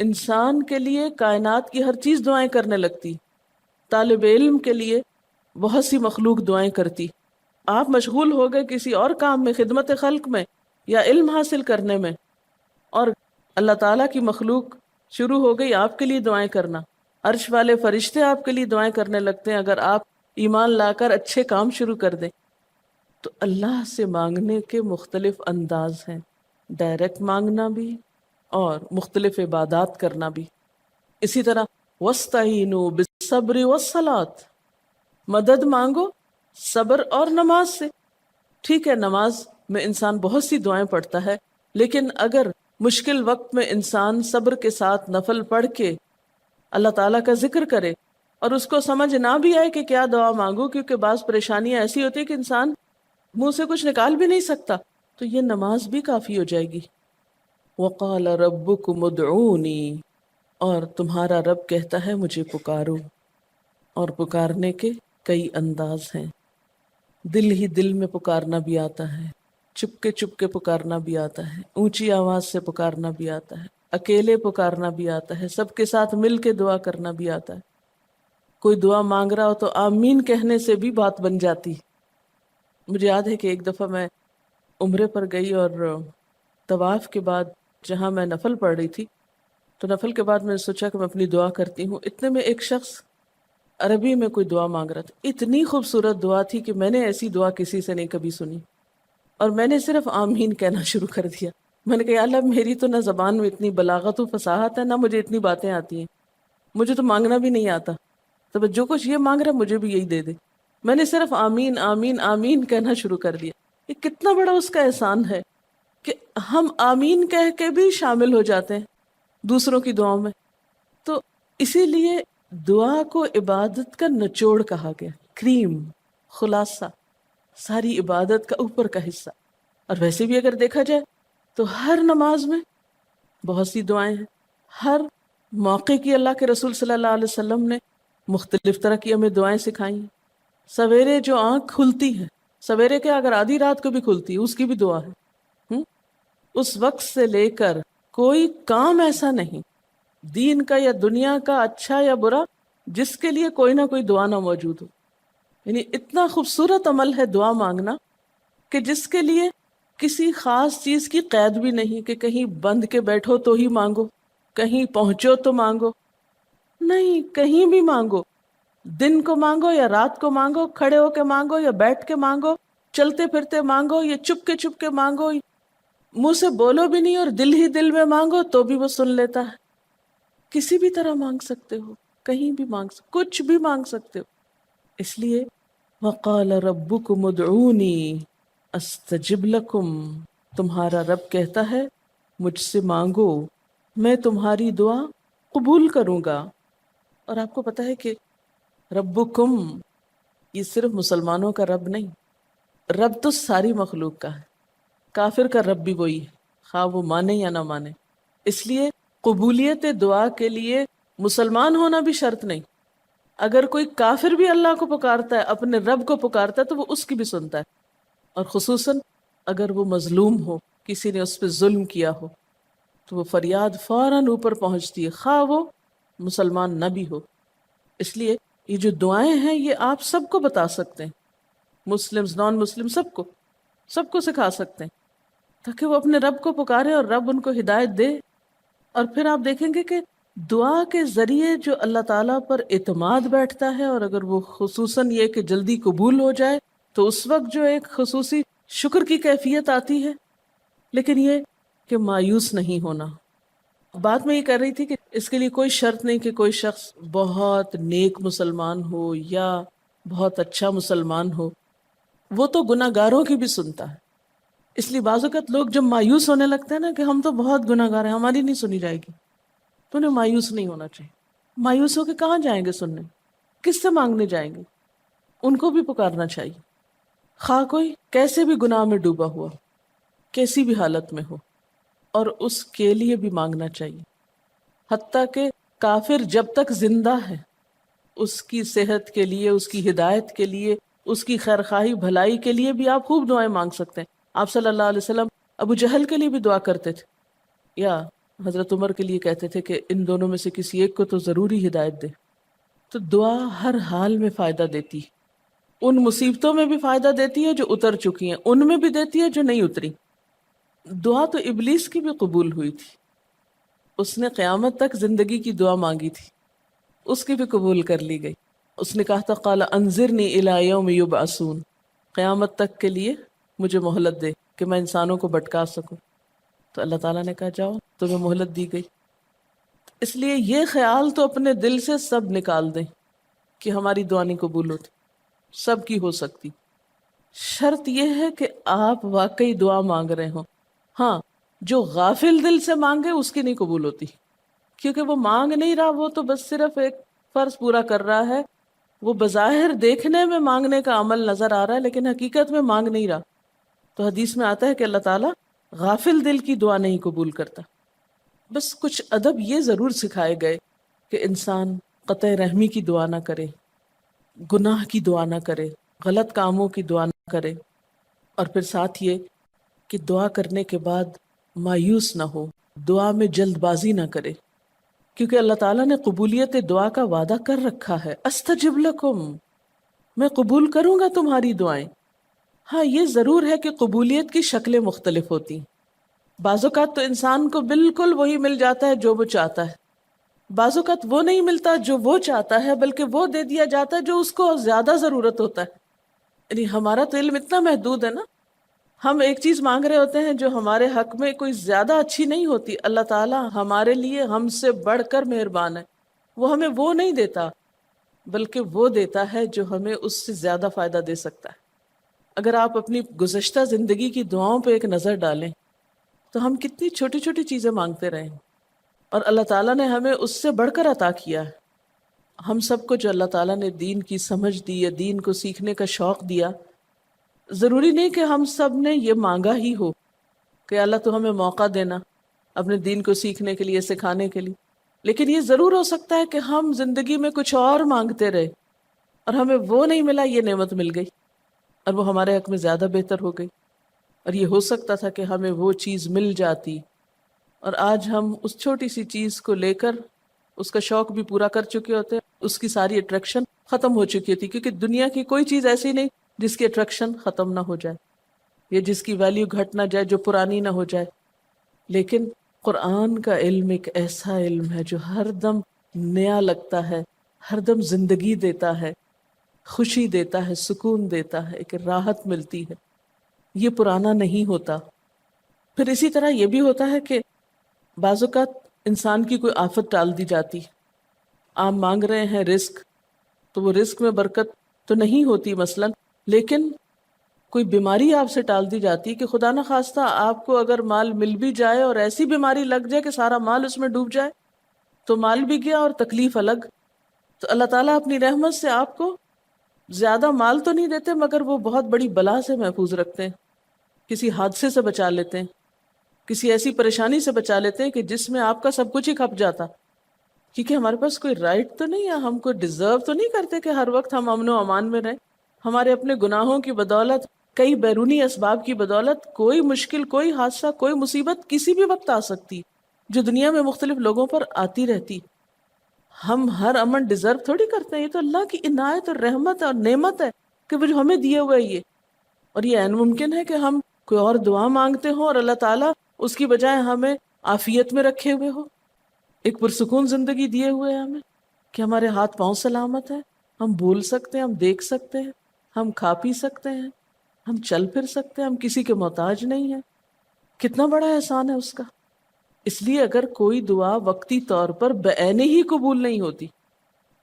انسان کے لیے کائنات کی ہر چیز دعائیں کرنے لگتی، طالب علم کے لیے بہت سی مخلوق دعائیں کرتی. آپ مشغول ہو گئے کسی اور کام میں، خدمت خلق میں یا علم حاصل کرنے میں، اور اللہ تعالیٰ کی مخلوق شروع ہو گئی آپ کے لیے دعائیں کرنا. عرش والے فرشتے آپ کے لیے دعائیں کرنے لگتے ہیں اگر آپ ایمان لا کر اچھے کام شروع کر دیں. تو اللہ سے مانگنے کے مختلف انداز ہیں، ڈائریکٹ مانگنا بھی اور مختلف عبادات کرنا بھی. اسی طرح وَاسْتَعِینُوا بِالصَّبْرِ وَالصَّلَاةِ، مدد مانگو صبر اور نماز سے. ٹھیک ہے، نماز میں انسان بہت سی دعائیں پڑھتا ہے، لیکن اگر مشکل وقت میں انسان صبر کے ساتھ نفل پڑھ کے اللہ تعالیٰ کا ذکر کرے اور اس کو سمجھ نہ بھی آئے کہ کیا دعا مانگو، کیونکہ بعض پریشانیاں ایسی ہوتی ہیں کہ انسان منہ سے کچھ نکال بھی نہیں سکتا، تو یہ نماز بھی کافی ہو جائے گی. وَقَالَ رَبُّكُمُ ادْعُونِي، اور تمہارا رب کہتا ہے مجھے پکارو. اور پکارنے کے کئی انداز ہیں. دل ہی دل میں پکارنا بھی آتا ہے، چپ کے پکارنا بھی آتا ہے، اونچی آواز سے پکارنا بھی آتا ہے، اکیلے پکارنا بھی آتا ہے، سب کے ساتھ مل کے دعا کرنا بھی آتا ہے. کوئی دعا مانگ رہا ہو تو آمین کہنے سے بھی بات بن جاتی. مجھے یاد ہے کہ ایک دفعہ میں عمرے پر گئی اور طواف کے بعد جہاں میں نفل پڑھ رہی تھی، تو نفل کے بعد میں نے سوچا کہ میں اپنی دعا کرتی ہوں. اتنے میں ایک شخص عربی میں کوئی دعا مانگ رہا تھا. اتنی خوبصورت دعا تھی کہ میں نے ایسی دعا کسی سے نہیں کبھی سنی، اور میں نے صرف آمین کہنا شروع کر دیا. میں نے کہا یا اللہ، میری تو نہ زبان میں اتنی بلاغت و فصاحت ہے، نہ مجھے اتنی باتیں آتی ہیں، مجھے تو مانگنا بھی نہیں آتا، تو جو کچھ یہ مانگ رہا ہے مجھے بھی یہی دے دے. میں نے صرف آمین آمین آمین کہنا شروع کر دیا. یہ کتنا بڑا اس کا احسان ہے کہ ہم آمین کہہ کے بھی شامل ہو جاتے ہیں دوسروں کی دعاؤں میں. تو اسی لیے دعا کو عبادت کا نچوڑ کہا گیا، کریم، خلاصہ، ساری عبادت کا اوپر کا حصہ. اور ویسے بھی اگر دیکھا جائے تو ہر نماز میں بہت سی دعائیں ہیں. ہر موقع کی اللہ کے رسول صلی اللہ علیہ وسلم نے مختلف طرح کی ہمیں دعائیں سکھائی ہیں. سویرے جو آنکھ کھلتی ہے، سویرے کے اگر آدھی رات کو بھی کھلتی ہے، اس کی بھی دعا ہے. اس وقت سے لے کر کوئی کام ایسا نہیں دین کا یا دنیا کا، اچھا یا برا، جس کے لیے کوئی نہ کوئی دعا نہ موجود ہو. یعنی اتنا خوبصورت عمل ہے دعا مانگنا کہ جس کے لیے کسی خاص چیز کی قید بھی نہیں کہ کہیں بند کے بیٹھو تو ہی مانگو، کہیں پہنچو تو مانگو. نہیں، کہیں بھی مانگو، دن کو مانگو یا رات کو مانگو، کھڑے ہو کے مانگو یا بیٹھ کے مانگو، چلتے پھرتے مانگو یا چپ کے مانگو، منہ سے بولو بھی نہیں اور دل ہی دل میں مانگو تو بھی وہ سن لیتا ہے. کسی بھی طرح مانگ سکتے ہو، کہیں بھی مانگ سکتے، کچھ بھی مانگ سکتے ہو. اس لیے وَقَالَ رَبُّكُمُ ادْعُونِي أَسْتَجِبْ لَكُمْ، تمہارا رب کہتا ہے مجھ سے مانگو، میں تمہاری دعا قبول کروں گا. اور آپ کو پتہ ہے کہ ربکم یہ صرف مسلمانوں کا رب نہیں، رب تو ساری مخلوق کا ہے. کافر کا رب بھی وہی ہے، خواہ وہ مانے یا نہ مانے. اس لیے قبولیت دعا کے لیے مسلمان ہونا بھی شرط نہیں. اگر کوئی کافر بھی اللہ کو پکارتا ہے، اپنے رب کو پکارتا ہے، تو وہ اس کی بھی سنتا ہے. اور خصوصاً اگر وہ مظلوم ہو، کسی نے اس پہ ظلم کیا ہو، تو وہ فریاد فوراً اوپر پہنچتی ہے، خواہ وہ مسلمان نہ بھی ہو. اس لیے یہ جو دعائیں ہیں یہ آپ سب کو بتا سکتے ہیں، مسلمز، نان مسلم، سب کو سکھا سکتے ہیں، تاکہ وہ اپنے رب کو پکارے اور رب ان کو ہدایت دے. اور پھر آپ دیکھیں گے کہ دعا کے ذریعے جو اللہ تعالیٰ پر اعتماد بیٹھتا ہے، اور اگر وہ خصوصاً یہ کہ جلدی قبول ہو جائے، تو اس وقت جو ایک خصوصی شکر کی کیفیت آتی ہے. لیکن یہ کہ مایوس نہیں ہونا. بات میں یہ کر رہی تھی کہ اس کے لیے کوئی شرط نہیں کہ کوئی شخص بہت نیک مسلمان ہو یا بہت اچھا مسلمان ہو، وہ تو گناہ گاروں کی بھی سنتا ہے. اس لیے بعض اوقات لوگ جب مایوس ہونے لگتے ہیں نا کہ ہم تو بہت گناہ گار ہیں، ہماری نہیں سنی جائے گی، تو انہیں مایوس نہیں ہونا چاہیے. مایوس ہو کے کہاں جائیں گے سننے؟ کس سے مانگنے جائیں گے؟ ان کو بھی پکارنا چاہیے، خواہ کوئی کیسے بھی گناہ میں ڈوبا ہوا، کیسی بھی حالت میں ہو، اور اس کے لیے بھی مانگنا چاہیے. حتیٰ کہ کافر جب تک زندہ ہے، اس کی صحت کے لیے، اس کی ہدایت کے لیے، اس کی خیرخواہی بھلائی کے لیے بھی آپ خوب دعائیں مانگ سکتے ہیں. آپ صلی اللہ علیہ وسلم ابو جہل کے لیے بھی دعا کرتے تھے، یا حضرت عمر کے لیے کہتے تھے کہ ان دونوں میں سے کسی ایک کو تو ضروری ہدایت دے. تو دعا ہر حال میں فائدہ دیتی ہے. ان مصیبتوں میں بھی فائدہ دیتی ہے جو اتر چکی ہیں، ان میں بھی دیتی ہے جو نہیں اتری. دعا تو ابلیس کی بھی قبول ہوئی تھی. اس نے قیامت تک زندگی کی دعا مانگی تھی، اس کی بھی قبول کر لی گئی. اس نے کہا تھا قال انظرنی الی یوم یبعثون، قیامت تک کے لیے مجھے مہلت دے کہ میں انسانوں کو بھٹکا سکوں. تو اللہ تعالیٰ نے کہا جاؤ، تمہیں مہلت دی گئی. اس لیے یہ خیال تو اپنے دل سے سب نکال دیں کہ ہماری دعا نہیں قبول ہوتی. سب کی ہو سکتی، شرط یہ ہے کہ آپ واقعی دعا مانگ رہے ہوں. ہاں، جو غافل دل سے مانگے اس کی نہیں قبول ہوتی، کیونکہ وہ مانگ نہیں رہا، وہ تو بس صرف ایک فرض پورا کر رہا ہے. وہ بظاہر دیکھنے میں مانگنے کا عمل نظر آ رہا ہے لیکن حقیقت میں مانگ نہیں رہا. تو حدیث میں آتا ہے کہ اللہ تعالیٰ غافل دل کی دعا نہیں قبول کرتا. بس کچھ ادب یہ ضرور سکھائے گئے کہ انسان قطع رحمی کی دعا نہ کرے، گناہ کی دعا نہ کرے، غلط کاموں کی دعا نہ کرے، اور پھر ساتھ یہ کہ دعا کرنے کے بعد مایوس نہ ہو، دعا میں جلد بازی نہ کرے، کیونکہ اللہ تعالیٰ نے قبولیت دعا کا وعدہ کر رکھا ہے. استجب لکم، میں قبول کروں گا تمہاری دعائیں. ہاں، یہ ضرور ہے کہ قبولیت کی شکلیں مختلف ہوتی ہیں. بعض اوقات تو انسان کو بالکل وہی مل جاتا ہے جو وہ چاہتا ہے، بعض اوقات وہ نہیں ملتا جو وہ چاہتا ہے، بلکہ وہ دے دیا جاتا ہے جو اس کو زیادہ ضرورت ہوتا ہے. یعنی ہمارا تو علم اتنا محدود ہے نا، ہم ایک چیز مانگ رہے ہوتے ہیں جو ہمارے حق میں کوئی زیادہ اچھی نہیں ہوتی. اللہ تعالیٰ ہمارے لیے ہم سے بڑھ کر مہربان ہے، وہ ہمیں وہ نہیں دیتا بلکہ وہ دیتا ہے جو ہمیں اس سے زیادہ فائدہ دے سکتا ہے. اگر آپ اپنی گزشتہ زندگی کی دعاؤں پہ ایک نظر ڈالیں تو ہم کتنی چھوٹی چھوٹی چیزیں مانگتے رہے ہیں اور اللہ تعالیٰ نے ہمیں اس سے بڑھ کر عطا کیا ہے. ہم سب کو جو اللہ تعالیٰ نے دین کی سمجھ دی یا دین کو سیکھنے کا شوق دیا، ضروری نہیں کہ ہم سب نے یہ مانگا ہی ہو کہ اللہ تو ہمیں موقع دینا اپنے دین کو سیکھنے کے لیے، سکھانے کے لیے. لیکن یہ ضرور ہو سکتا ہے کہ ہم زندگی میں کچھ اور مانگتے رہے اور ہمیں وہ نہیں ملا، یہ نعمت مل گئی اور وہ ہمارے حق میں زیادہ بہتر ہو گئی. اور یہ ہو سکتا تھا کہ ہمیں وہ چیز مل جاتی اور آج ہم اس چھوٹی سی چیز کو لے کر اس کا شوق بھی پورا کر چکے ہوتے، اس کی ساری اٹریکشن ختم ہو چکی تھی. کیونکہ دنیا کی کوئی چیز ایسی نہیں جس کی اٹریکشن ختم نہ ہو جائے یا جس کی ویلیو گھٹ نہ جائے، جو پرانی نہ ہو جائے. لیکن قرآن کا علم ایک ایسا علم ہے جو ہر دم نیا لگتا ہے، ہر دم زندگی دیتا ہے، خوشی دیتا ہے، سکون دیتا ہے، ایک راحت ملتی ہے. یہ پرانا نہیں ہوتا. پھر اسی طرح یہ بھی ہوتا ہے کہ بعض اوقات انسان کی کوئی آفت ٹال دی جاتی. آپ مانگ رہے ہیں رزق، تو وہ رزق میں برکت تو نہیں ہوتی مثلا، لیکن کوئی بیماری آپ سے ٹال دی جاتی کہ خدا نہ خواستہ آپ کو اگر مال مل بھی جائے اور ایسی بیماری لگ جائے کہ سارا مال اس میں ڈوب جائے، تو مال بھی گیا اور تکلیف الگ. تو اللہ تعالیٰ اپنی رحمت سے آپ کو زیادہ مال تو نہیں دیتے مگر وہ بہت بڑی بلا سے محفوظ رکھتے ہیں، کسی حادثے سے بچا لیتے ہیں، کسی ایسی پریشانی سے بچا لیتے ہیں کہ جس میں آپ کا سب کچھ ہی کھپ جاتا. کیونکہ ہمارے پاس کوئی رائٹ تو نہیں ہے، ہم کو ڈیزرو تو نہیں کرتے کہ ہر وقت ہم امن و امان میں رہیں. ہمارے اپنے گناہوں کی بدولت، کئی بیرونی اسباب کی بدولت کوئی مشکل، کوئی حادثہ، کوئی مصیبت کسی بھی وقت آ سکتی جو دنیا میں مختلف لوگوں پر آتی رہتی. ہم ہر امن ڈیزرو تھوڑی کرتے ہیں، یہ تو اللہ کی عنایت اور رحمت اور نعمت ہے کہ وہ جو ہمیں دیے ہوئے یہ. اور یہ عین ممکن ہے کہ ہم کوئی اور دعا مانگتے ہوں اور اللہ تعالیٰ اس کی بجائے ہمیں عافیت میں رکھے ہوئے ہو، ایک پرسکون زندگی دیے ہوئے ہیں ہمیں، کہ ہمارے ہاتھ پاؤں سلامت ہیں، ہم بول سکتے ہیں، ہم دیکھ سکتے ہیں، ہم کھا پی سکتے ہیں، ہم چل پھر سکتے ہیں، ہم کسی کے محتاج نہیں ہیں. کتنا بڑا احسان ہے اس کا. اس لیے اگر کوئی دعا وقتی طور پر بعینی ہی قبول نہیں ہوتی،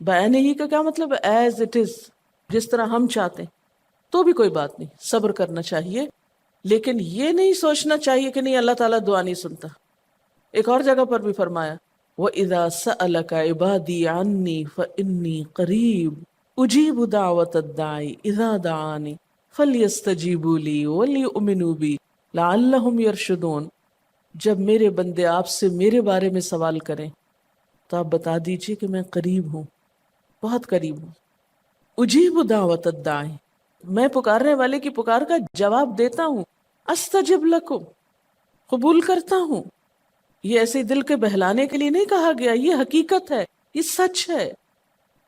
بعینی ہی کا کیا مطلب ہے؟ ایز اٹ از، جس طرح ہم چاہتے ہیں، تو بھی کوئی بات نہیں، صبر کرنا چاہیے. لیکن یہ نہیں سوچنا چاہیے کہ نہیں اللہ تعالیٰ دعا نہیں سنتا. ایک اور جگہ پر بھی فرمایا وَإِذَا سَأَلَكَ عِبَادِي عَنِّي فَإِنِّي قَرِيبٌ أُجِيبُ دَعْوَةَ الدَّاعِ إِذَا دَعَانِ فَلْيَسْتَجِيبُوا لِي وَلْيُؤْمِنُوا بِي لَعَلَّهُمْ يَرْشُدُونَ. جب میرے بندے آپ سے میرے بارے میں سوال کریں تو آپ بتا دیجئے کہ میں قریب ہوں، بہت قریب ہوں. اجیب دعوت الداعی، میں پکارنے والے کی پکار کا جواب دیتا ہوں. استجب لکم، قبول کرتا ہوں. یہ ایسے دل کے بہلانے کے لیے نہیں کہا گیا، یہ حقیقت ہے، یہ سچ ہے،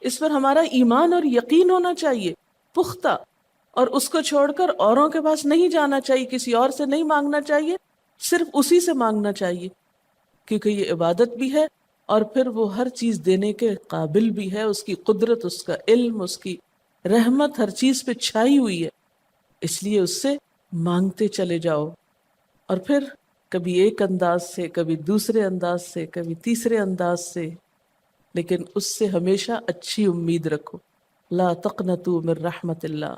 اس پر ہمارا ایمان اور یقین ہونا چاہیے پختہ، اور اس کو چھوڑ کر اوروں کے پاس نہیں جانا چاہیے، کسی اور سے نہیں مانگنا چاہیے، صرف اسی سے مانگنا چاہیے، کیونکہ یہ عبادت بھی ہے اور پھر وہ ہر چیز دینے کے قابل بھی ہے، اس کی قدرت، اس کا علم، اس کی رحمت ہر چیز پہ چھائی ہوئی ہے، اس لیے اس سے مانگتے چلے جاؤ، اور پھر کبھی ایک انداز سے، کبھی دوسرے انداز سے، کبھی تیسرے انداز سے، لیکن اس سے ہمیشہ اچھی امید رکھو، لا تقنطوا من رحمت اللہ۔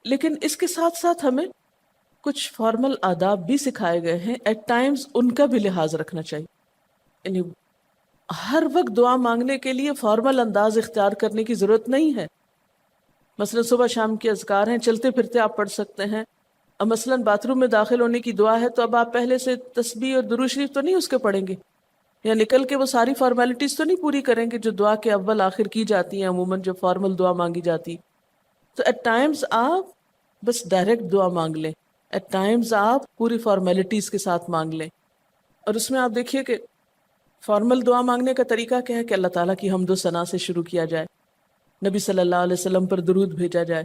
لیکن اس کے ساتھ ساتھ ہمیں کچھ فارمل آداب بھی سکھائے گئے ہیں، ایٹ ٹائمز ان کا بھی لحاظ رکھنا چاہیے، یعنی ہر وقت دعا مانگنے کے لیے فارمل انداز اختیار کرنے کی ضرورت نہیں ہے۔ مثلا صبح شام کے اذکار ہیں، چلتے پھرتے آپ پڑھ سکتے ہیں، اب مثلا باتھ روم میں داخل ہونے کی دعا ہے تو اب آپ پہلے سے تسبیح اور درود شریف تو نہیں اس کے پڑھیں گے، یا نکل کے وہ ساری فارمیلٹیز تو نہیں پوری کریں گے جو دعا کے اول آخر کی جاتی ہیں، عموماً جو فارمل دعا مانگی جاتی۔ تو ایٹ ٹائمز آپ بس ڈائریکٹ دعا مانگ لیں، ایٹ ٹائمز آپ پوری فارمیلٹیز کے ساتھ مانگ لیں، اور اس میں آپ دیکھیے کہ فارمل دعا مانگنے کا طریقہ کیا ہے کہ اللہ تعالیٰ کی حمد و ثنا سے شروع کیا جائے، نبی صلی اللہ علیہ وسلم پر درود بھیجا جائے،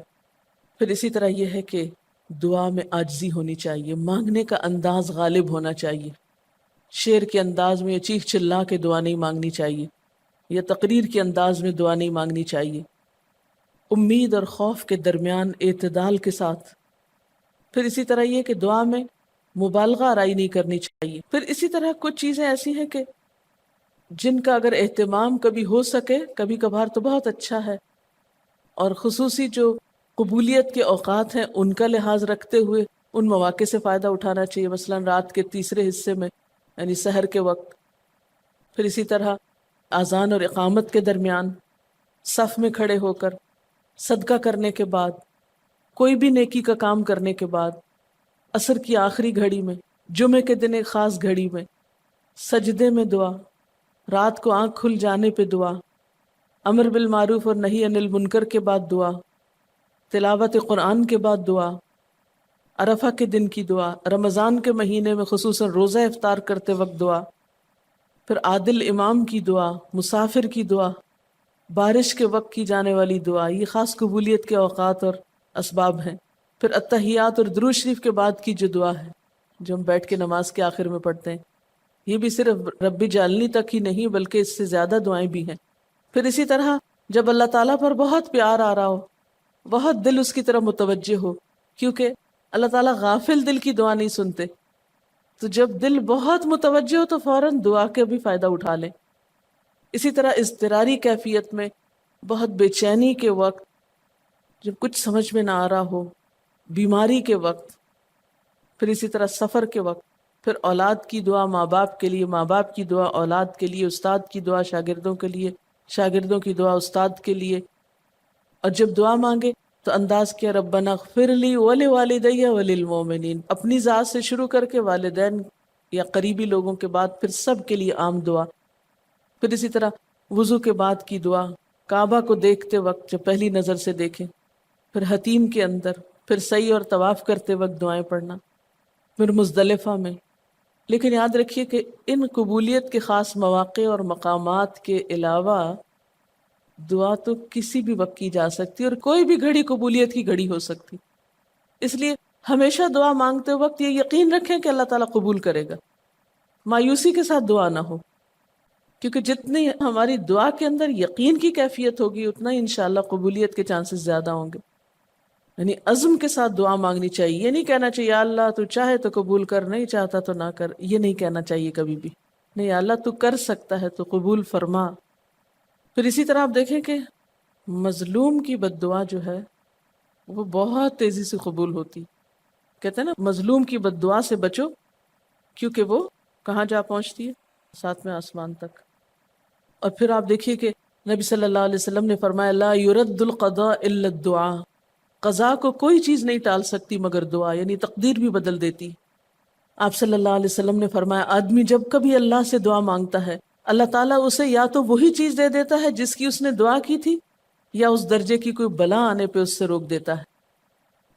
پھر اسی طرح یہ ہے کہ دعا میں عاجزی ہونی چاہیے، مانگنے کا انداز غالب ہونا چاہیے، شعر کے انداز میں یا چیخ چلا کے دعا نہیں مانگنی چاہیے، یا تقریر کے انداز میں دعا نہیں مانگنی چاہیے، امید اور خوف کے درمیان اعتدال کے ساتھ، پھر اسی طرح یہ کہ دعا میں مبالغہ آرائی نہیں کرنی چاہیے، پھر اسی طرح کچھ چیزیں ایسی ہیں کہ جن کا اگر اہتمام کبھی ہو سکے، کبھی کبھار تو بہت اچھا ہے، اور خصوصی جو قبولیت کے اوقات ہیں ان کا لحاظ رکھتے ہوئے ان مواقع سے فائدہ اٹھانا چاہیے، مثلا رات کے تیسرے حصے میں یعنی سحر کے وقت، پھر اسی طرح اذان اور اقامت کے درمیان، صف میں کھڑے ہو کر، صدقہ کرنے کے بعد، کوئی بھی نیکی کا کام کرنے کے بعد، عصر کی آخری گھڑی میں، جمعے کے دن ایک خاص گھڑی میں، سجدے میں دعا، رات کو آنکھ کھل جانے پہ دعا، امر بالمعروف اور نہی عن المنکر کے بعد دعا، تلاوت قرآن کے بعد دعا، عرفہ کے دن کی دعا، رمضان کے مہینے میں خصوصاً روزہ افطار کرتے وقت دعا، پھر عادل امام کی دعا، مسافر کی دعا، بارش کے وقت کی جانے والی دعا، یہ خاص قبولیت کے اوقات اور اسباب ہیں، پھر التحیات اور درود شریف کے بعد کی جو دعا ہے جو ہم بیٹھ کے نماز کے آخر میں پڑھتے ہیں، یہ بھی صرف رب جعلنی تک ہی نہیں بلکہ اس سے زیادہ دعائیں بھی ہیں۔ پھر اسی طرح جب اللہ تعالیٰ پر بہت پیار آ رہا ہو، بہت دل اس کی طرف متوجہ ہو، کیونکہ اللہ تعالیٰ غافل دل کی دعا نہیں سنتے، تو جب دل بہت متوجہ ہو تو فوراً دعا کے بھی فائدہ اٹھا لیں۔ اسی طرح اضطراری کیفیت میں، بہت بے چینی کے وقت، جب کچھ سمجھ میں نہ آ رہا ہو، بیماری کے وقت، پھر اسی طرح سفر کے وقت، پھر اولاد کی دعا ماں باپ کے لیے، ماں باپ کی دعا اولاد کے لیے، استاد کی دعا شاگردوں کے لیے، شاگردوں کی دعا استاد کے لیے، اور جب دعا مانگے تو انداز کیا ربنا اغفر لی ولوالدی وللمؤمنین، اپنی ذات سے شروع کر کے والدین یا قریبی لوگوں کے بعد پھر سب کے لیے عام دعا، پھر اسی طرح وضو کے بعد کی دعا، کعبہ کو دیکھتے وقت جب پہلی نظر سے دیکھیں، پھر حتیم کے اندر، پھر سعی اور طواف کرتے وقت دعائیں پڑھنا، پھر مزدلفہ میں۔ لیکن یاد رکھیے کہ ان قبولیت کے خاص مواقع اور مقامات کے علاوہ دعا تو کسی بھی وقت کی جا سکتی اور کوئی بھی گھڑی قبولیت کی گھڑی ہو سکتی، اس لیے ہمیشہ دعا مانگتے وقت یہ یقین رکھیں کہ اللہ تعالیٰ قبول کرے گا، مایوسی کے ساتھ دعا نہ ہو، کیونکہ جتنی ہماری دعا کے اندر یقین کی کیفیت ہوگی اتنا ہی انشاءاللہ قبولیت کے چانسز زیادہ ہوں گے۔ یعنی عزم کے ساتھ دعا مانگنی چاہیے، یہ نہیں کہنا چاہیے یا اللہ تو چاہے تو قبول کر، نہیں چاہتا تو نہ کر، یہ نہیں کہنا چاہیے کبھی بھی، نہیں یا اللہ تو کر سکتا ہے تو قبول فرما۔ پھر اسی طرح آپ دیکھیں کہ مظلوم کی بد دعا جو ہے وہ بہت تیزی سے قبول ہوتی، کہتے ہیں نا مظلوم کی بد دعا سے بچو کیونکہ وہ کہاں جا پہنچتی ہے، ساتویں آسمان تک۔ اور پھر آپ دیکھیے کہ نبی صلی اللہ علیہ وسلم نے فرمایا لا يرد القضاء الا الدعاء، قضاء کو کوئی چیز نہیں ٹال سکتی مگر دعا، یعنی تقدیر بھی بدل دیتی۔ آپ صلی اللہ علیہ وسلم نے فرمایا آدمی جب کبھی اللہ سے دعا مانگتا ہے اللہ تعالیٰ اسے یا تو وہی چیز دے دیتا ہے جس کی اس نے دعا کی تھی، یا اس درجے کی کوئی بلا آنے پہ اس سے روک دیتا ہے۔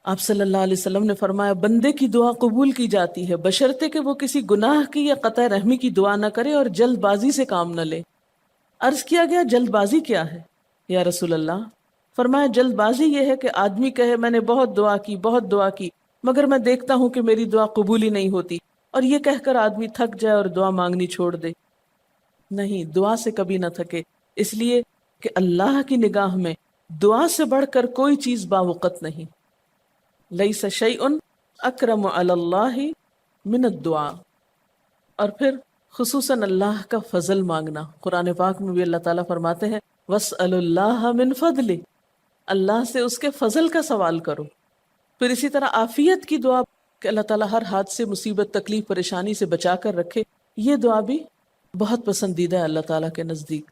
آپ صلی اللہ علیہ وسلم نے فرمایا بندے کی دعا قبول کی جاتی ہے بشرطے کہ وہ کسی گناہ کی یا قطع رحمی کی دعا نہ کرے اور جلد بازی سے کام نہ لے۔ عرض کیا گیا جلد بازی کیا ہے یا رسول اللہ؟ فرمایا جلد بازی یہ ہے کہ آدمی کہے میں نے بہت دعا کی مگر میں دیکھتا ہوں کہ میری دعا قبول ہی نہیں ہوتی، اور یہ کہہ کر آدمی تھک جائے اور دعا مانگنی چھوڑ دے۔ نہیں، دعا سے کبھی نہ تھکے، اس لیے کہ اللہ کی نگاہ میں دعا سے بڑھ کر کوئی چیز باوقت نہیں۔ لیس شیء اکرم علی اللہ من الدعاء۔ اور پھر خصوصاً اللہ کا فضل مانگنا، قرآن پاک میں بھی اللہ تعالیٰ فرماتے ہیں وَاسْأَلُوا اللَّهَ مِن فَضْلِهِ، اللہ سے اس کے فضل کا سوال کرو۔ پھر اسی طرح عافیت کی دعا کہ اللہ تعالیٰ ہر حادثے مصیبت تکلیف پریشانی سے بچا کر رکھے، یہ دعا بھی بہت پسندیدہ ہے اللہ تعالیٰ کے نزدیک۔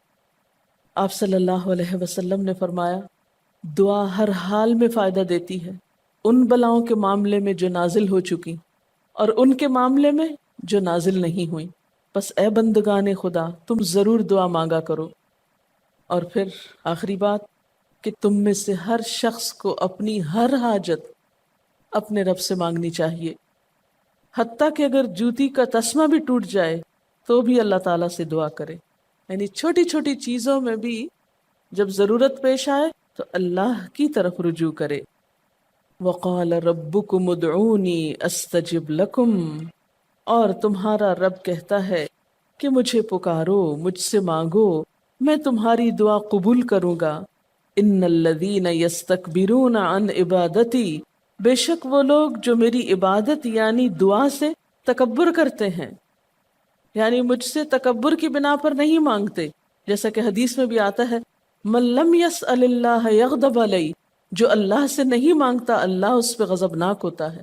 آپ صلی اللہ علیہ وسلم نے فرمایا دعا ہر حال میں فائدہ دیتی ہے، ان بلاؤں کے معاملے میں جو نازل ہو چکی اور ان کے معاملے میں جو نازل نہیں ہوئی، بس اے بندگان خدا تم ضرور دعا مانگا کرو۔ اور پھر آخری بات کہ تم میں سے ہر شخص کو اپنی ہر حاجت اپنے رب سے مانگنی چاہیے، حتیٰ کہ اگر جوتی کا تسمہ بھی ٹوٹ جائے تو بھی اللہ تعالیٰ سے دعا کرے، یعنی چھوٹی چھوٹی چیزوں میں بھی جب ضرورت پیش آئے تو اللہ کی طرف رجوع کرے۔ وَقَالَ رَبُّكُمُ ادْعُونِي أَسْتَجِبْ لَكُمْ، اور تمہارا رب کہتا ہے کہ مجھے پکارو، مجھ سے مانگو، میں تمہاری دعا قبول کروں گا۔ ان الذین یستکبرون عن عبادتی، بے شک وہ لوگ جو میری عبادت یعنی دعا سے تکبر کرتے ہیں، یعنی مجھ سے تکبر کی بنا پر نہیں مانگتے، جیسا کہ حدیث میں بھی آتا ہے من لم یسأل اللہ یغضب علیہ، جو اللہ سے نہیں مانگتا اللہ اس پہ غضبناک ہوتا ہے،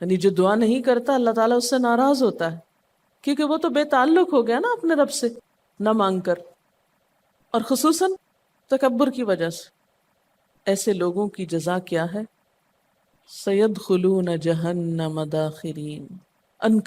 یعنی جو دعا نہیں کرتا اللہ تعالیٰ اس سے ناراض ہوتا ہے، کیونکہ وہ تو بے تعلق ہو گیا نا اپنے رب سے نہ مانگ کر، اور خصوصاً تکبر کی وجہ سے۔ ایسے لوگوں کی جزا کیا ہے؟ سیدخلون جہنم داخرین، ان